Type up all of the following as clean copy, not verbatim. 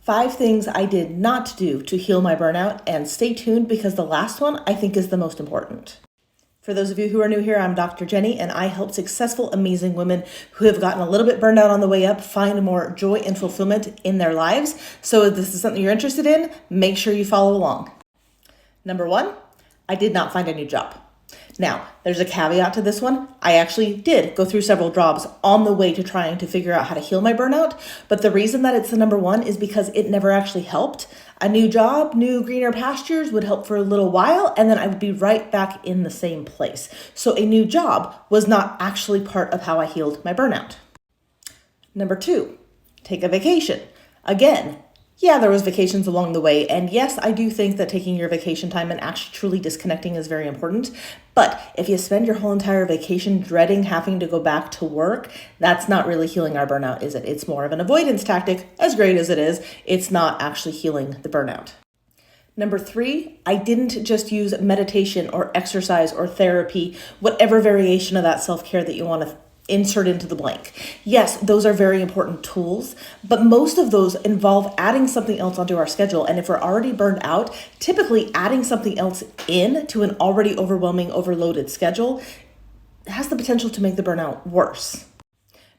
5 things I did not do to heal my burnout, and stay tuned because the last one I think is the most important. For those of you who are new here, I'm Dr. Jenny, and I help successful, amazing women who have gotten a little bit burned out on the way up find more joy and fulfillment in their lives. So if this is something you're interested in, make sure you follow along. Number 1, I did not find a new job. Now, there's a caveat to this one. I actually did go through several jobs on the way to trying to figure out how to heal my burnout. But the reason that it's the number 1 is because it never actually helped. A new job, new greener pastures would help for a little while, and then I would be right back in the same place. So a new job was not actually part of how I healed my burnout. Number 2, take a vacation. Again, yeah, there was vacations along the way. And yes, I do think that taking your vacation time and actually truly disconnecting is very important. But if you spend your whole entire vacation dreading having to go back to work, that's not really healing our burnout, is it? It's more of an avoidance tactic, as great as it is. It's not actually healing the burnout. Number 3, I didn't just use meditation or exercise or therapy, whatever variation of that self-care that you want to insert into the blank. Yes, those are very important tools, but most of those involve adding something else onto our schedule. And if we're already burned out, typically adding something else in to an already overwhelming, overloaded schedule has the potential to make the burnout worse.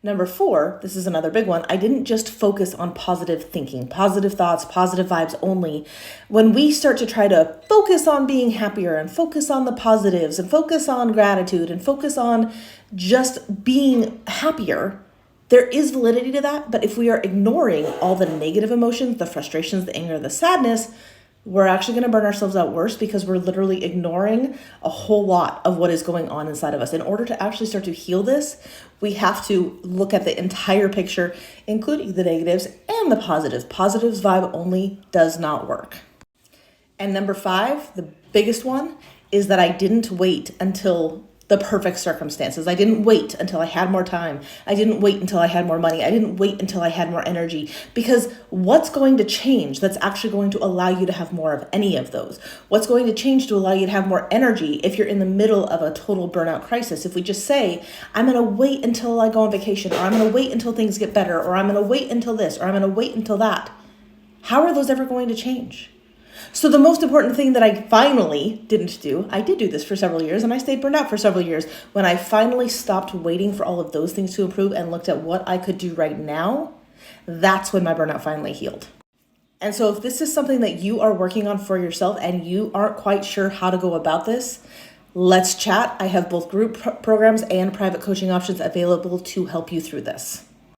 Number 4, this is another big one. I didn't just focus on positive thinking, positive thoughts, positive vibes only. When we start to try to focus on being happier and focus on the positives and focus on gratitude and focus on just being happier, there is validity to that. But if we are ignoring all the negative emotions, the frustrations, the anger, the sadness, we're actually going to burn ourselves out worse because we're literally ignoring a whole lot of what is going on inside of us. In order to actually start to heal this, we have to look at the entire picture, including the negatives and the positives. Positives vibe only does not work. And number 5, the biggest one, is that I didn't wait until the perfect circumstances. I didn't wait until I had more time. I didn't wait until I had more money. I didn't wait until I had more energy, because what's going to change that's actually going to allow you to have more of any of those? What's going to change to allow you to have more energy if you're in the middle of a total burnout crisis? If we just say, I'm going to wait until I go on vacation, or I'm going to wait until things get better, or I'm going to wait until this, or I'm going to wait until that, how are those ever going to change? So the most important thing that I finally didn't do, I did do this for several years and I stayed burned out for several years. When I finally stopped waiting for all of those things to improve and looked at what I could do right now, that's when my burnout finally healed. And so if this is something that you are working on for yourself and you aren't quite sure how to go about this, let's chat. I have both group programs and private coaching options available to help you through this.